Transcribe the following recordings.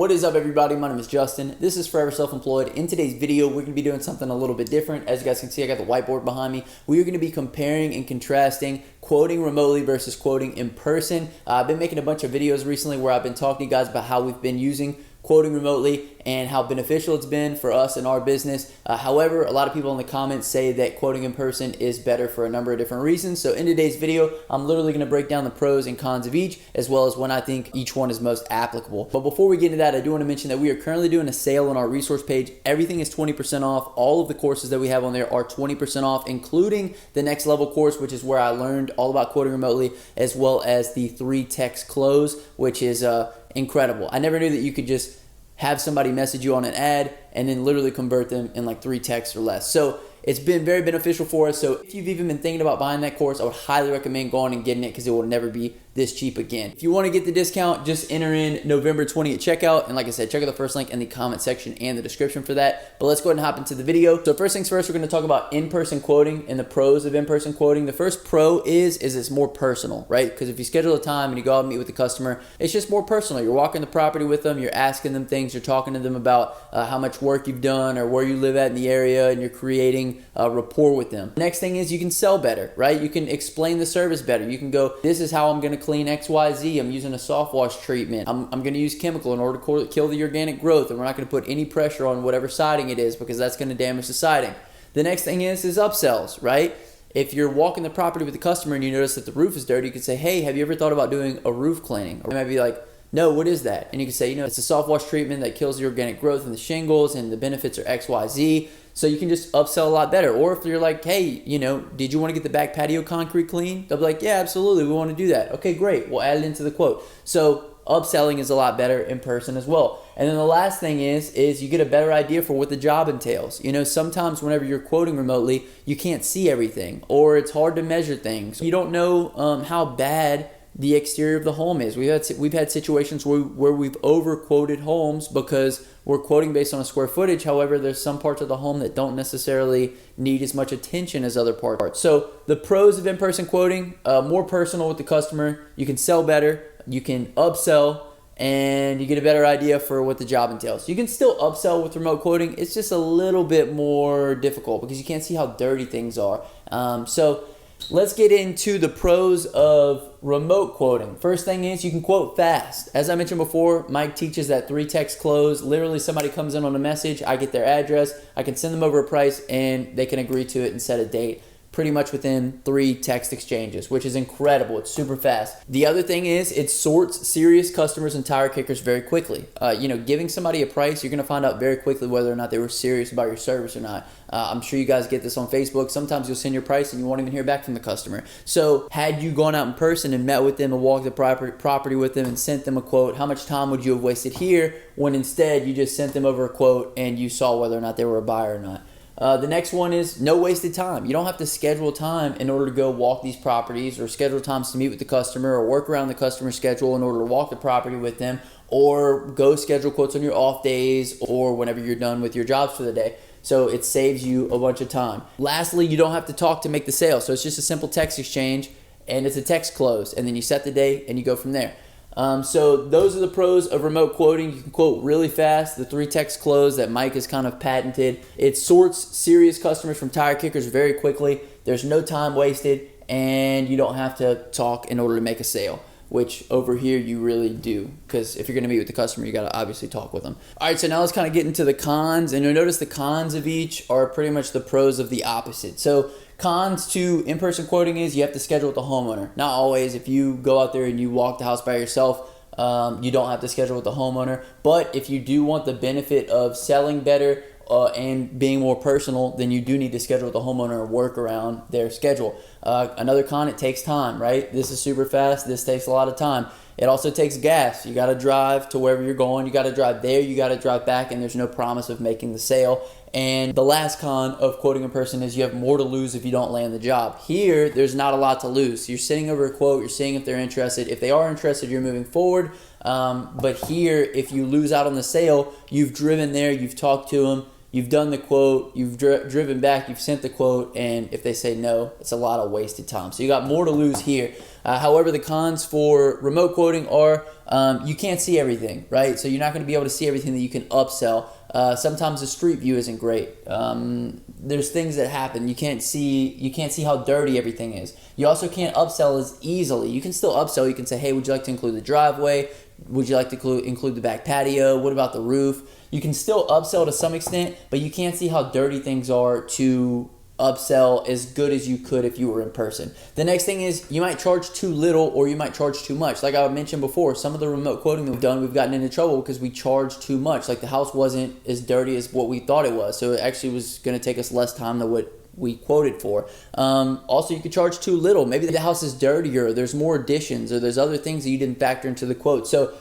What is up, everybody? My name is Justin. This is Forever Self-Employed. In today's video, we're going to be doing something a little bit different. As you guys can see, I got the whiteboard behind me. We are going to be comparing and contrasting quoting remotely versus quoting in person. I've been making a bunch of videos recently where I've been talking to you guys about how we've been using quoting remotely and how beneficial it's been for us in our business. However, a lot of people in the comments say that quoting in person is better for a number of different reasons. So in today's video, I'm literally going to break down the pros and cons of each, as well as when I think each one is most applicable. But before we get into that, I do want to mention that we are currently doing a sale on our resource page. Everything is 20% off. All of the courses that we have on there are 20% off, including the next level course, which is where I learned all about quoting remotely, as well as the 3 text close, which is incredible. I never knew that you could just have somebody message you on an ad and then literally convert them in like 3 texts or less. So it's been very beneficial for us. So if you've even been thinking about buying that course, I would highly recommend going and getting it because it will never be this cheap again. If you want to get the discount, just enter in November 20 at checkout. And like I said, check out the first link in the comment section and the description for that. But let's go ahead and hop into the video. So first things first, we're going to talk about in-person quoting and the pros of in-person quoting. The first pro is it's more personal, right? Because if you schedule a time and you go out and meet with the customer, it's just more personal. You're walking the property with them, you're asking them things, you're talking to them about how much work you've done or where you live at in the area, and you're creating a rapport with them. Next thing is you can sell better, right? You can explain the service better. You can go, this is how I'm going to clean XYZ. I'm using a soft wash treatment. I'm going to use chemical in order to kill the organic growth, and we're not going to put any pressure on whatever siding it is because that's going to damage the siding. The next thing is upsells, right? If you're walking the property with the customer and you notice that the roof is dirty, you could say, hey, have you ever thought about doing a roof cleaning? Or they might be like, no, what is that? And you can say, it's a soft wash treatment that kills the organic growth in the shingles, and the benefits are XYZ. So you can just upsell a lot better. Or if you're like, hey, did you want to get the back patio concrete clean? They'll be like, yeah, absolutely, we want to do that. Okay, great, we'll add it into the quote. So upselling is a lot better in person as well. And then the last thing is you get a better idea for what the job entails. Sometimes whenever you're quoting remotely, you can't see everything, or it's hard to measure things. You don't know how bad the exterior of the home is. We've had situations where we've over quoted homes because we're quoting based on a square footage. However, there's some parts of the home that don't necessarily need as much attention as other parts. So the pros of in-person quoting, more personal with the customer, you can sell better, you can upsell, and you get a better idea for what the job entails. You can still upsell with remote quoting. It's just a little bit more difficult because you can't see how dirty things are. So let's get into the pros of remote quoting. First thing is you can quote fast. As I mentioned before, Mike teaches that 3 text close. Literally somebody comes in on a message, I get their address, I can send them over a price, and they can agree to it and set a date pretty much within 3 text exchanges, which is incredible. It's super fast. The other thing is it sorts serious customers and tire kickers very quickly. Giving somebody a price, you're going to find out very quickly whether or not they were serious about your service or not. I'm sure you guys get this on Facebook. Sometimes you'll send your price and you won't even hear back from the customer. So had you gone out in person and met with them and walked the property with them and sent them a quote, how much time would you have wasted here when instead you just sent them over a quote and you saw whether or not they were a buyer or not? The next one is no wasted time. You don't have to schedule time in order to go walk these properties, or schedule times to meet with the customer, or work around the customer's schedule in order to walk the property with them, or go schedule quotes on your off days or whenever you're done with your jobs for the day. So it saves you a bunch of time. Lastly, you don't have to talk to make the sale. So it's just a simple text exchange, and it's a text close, and then you set the date and you go from there. So those are the pros of remote quoting. You can quote really fast. The 3 text close that Mike has kind of patented. It sorts serious customers from tire kickers very quickly. There's no time wasted, and you don't have to talk in order to make a sale, which over here you really do, because if you're going to meet with the customer, you got to obviously talk with them. All right, so now let's kind of get into the cons, and you'll notice the cons of each are pretty much the pros of the opposite. So cons to in-person quoting is you have to schedule with the homeowner. Not always. If you go out there and you walk the house by yourself, you don't have to schedule with the homeowner. But if you do want the benefit of selling better and being more personal, then you do need to schedule with the homeowner and work around their schedule. Another con, it takes time, right? This is super fast. This takes a lot of time. It also takes gas. You got to drive to wherever you're going. You got to drive there. You got to drive back, and there's no promise of making the sale. And the last con of quoting in person is you have more to lose if you don't land the job. Here, there's not a lot to lose. You're sitting over a quote. You're seeing if they're interested. If they are interested, you're moving forward. But here, if you lose out on the sale, you've driven there. You've talked to them. you've done the quote, you've driven back, you've sent the quote, and if they say no, it's a lot of wasted time. So you got more to lose here. However, the cons for remote quoting are you can't see everything, right? So you're not going to be able to see everything that you can upsell. Sometimes the street view isn't great. There's things that happen. You can't see how dirty everything is. You also can't upsell as easily. You can still upsell. You can say, hey, would you like to include the driveway? Would you like to include the back patio? What about the roof? You can still upsell to some extent, but you can't see how dirty things are to upsell as good as you could if you were in person. The next thing is you might charge too little or you might charge too much. Like I mentioned before, some of the remote quoting that we've done, we've gotten into trouble because we charged too much. Like the house wasn't as dirty as what we thought it was. So it actually was going to take us less time than what we quoted for. Also, you could charge too little. Maybe the house is dirtier, there's more additions, or there's other things that you didn't factor into the quote. So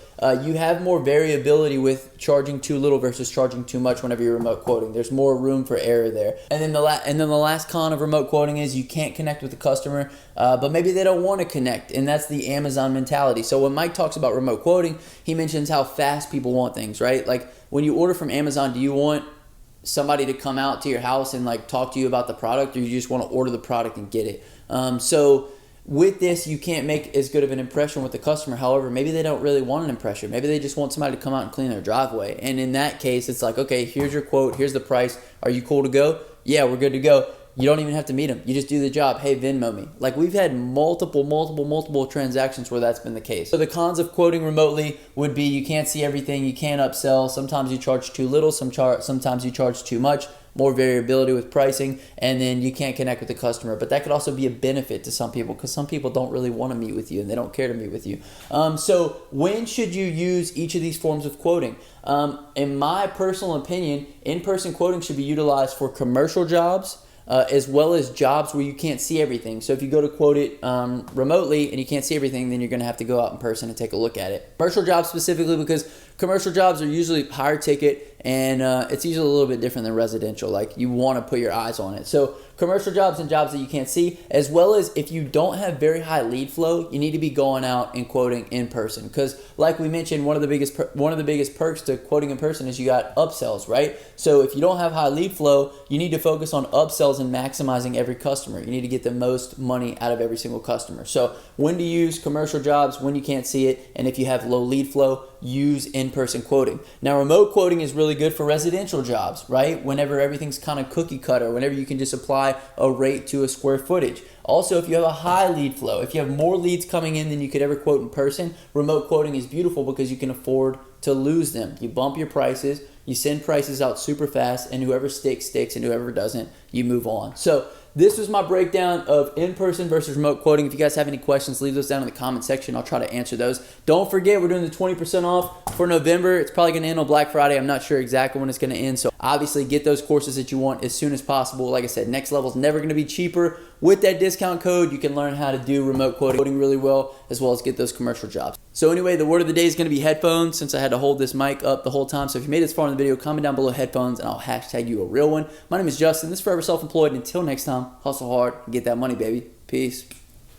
you have more variability with charging too little versus charging too much whenever you're remote quoting. There's more room for error there. And then the last con of remote quoting is you can't connect with the customer, but maybe they don't want to connect, and that's the Amazon mentality. So when Mike talks about remote quoting, he mentions how fast people want things, right? Like when you order from Amazon, do you want somebody to come out to your house and like talk to you about the product, or you just want to order the product and get it? So with this, you can't make as good of an impression with the customer. However, maybe they don't really want an impression. Maybe they just want somebody to come out and clean their driveway. And in that case, it's like, okay, here's your quote, here's the price. Are you cool to go? Yeah, we're good to go. You don't even have to meet them. You just do the job. Hey, Venmo me. Like we've had multiple transactions where that's been the case. So the cons of quoting remotely would be you can't see everything. You can't upsell. Sometimes you charge too little. Sometimes you charge too much. More variability with pricing, and then you can't connect with the customer. But that could also be a benefit to some people because some people don't really want to meet with you and they don't care to meet with you. So when should you use each of these forms of quoting? In my personal opinion, in-person quoting should be utilized for commercial jobs, as well as jobs where you can't see everything. So if you go to quote it remotely and you can't see everything, then you're going to have to go out in person and take a look at it. Commercial jobs specifically because commercial jobs are usually higher ticket, and it's usually a little bit different than residential. Like you want to put your eyes on it. So commercial jobs and jobs that you can't see, as well as if you don't have very high lead flow, you need to be going out and quoting in person. Because like we mentioned, one of the biggest perks to quoting in person is you got upsells, right? So if you don't have high lead flow, you need to focus on upsells and maximizing every customer. You need to get the most money out of every single customer. So when to use commercial jobs, when you can't see it, and if you have low lead flow, use in-person quoting. Now, remote quoting is really good for residential jobs, right? Whenever everything's kind of cookie cutter, whenever you can just apply a rate to a square footage. Also, if you have a high lead flow, if you have more leads coming in than you could ever quote in person, remote quoting is beautiful because you can afford to lose them. You bump your prices, you send prices out super fast, and whoever sticks, and whoever doesn't, you move on. So this was my breakdown of in-person versus remote quoting. If you guys have any questions, leave those down in the comment section. I'll try to answer those. Don't forget, we're doing the 20% off for November. It's probably going to end on Black Friday. I'm not sure exactly when it's going to end. So obviously get those courses that you want as soon as possible. Like I said, next level is never going to be cheaper. With that discount code, you can learn how to do remote quoting really well, as well as get those commercial jobs. So anyway, the word of the day is going to be headphones, since I had to hold this mic up the whole time. So if you made it this far in the video, comment down below headphones and I'll hashtag you a real one. My name is Justin. This is Forever Self-Employed. And until next time, hustle hard and get that money, baby. Peace.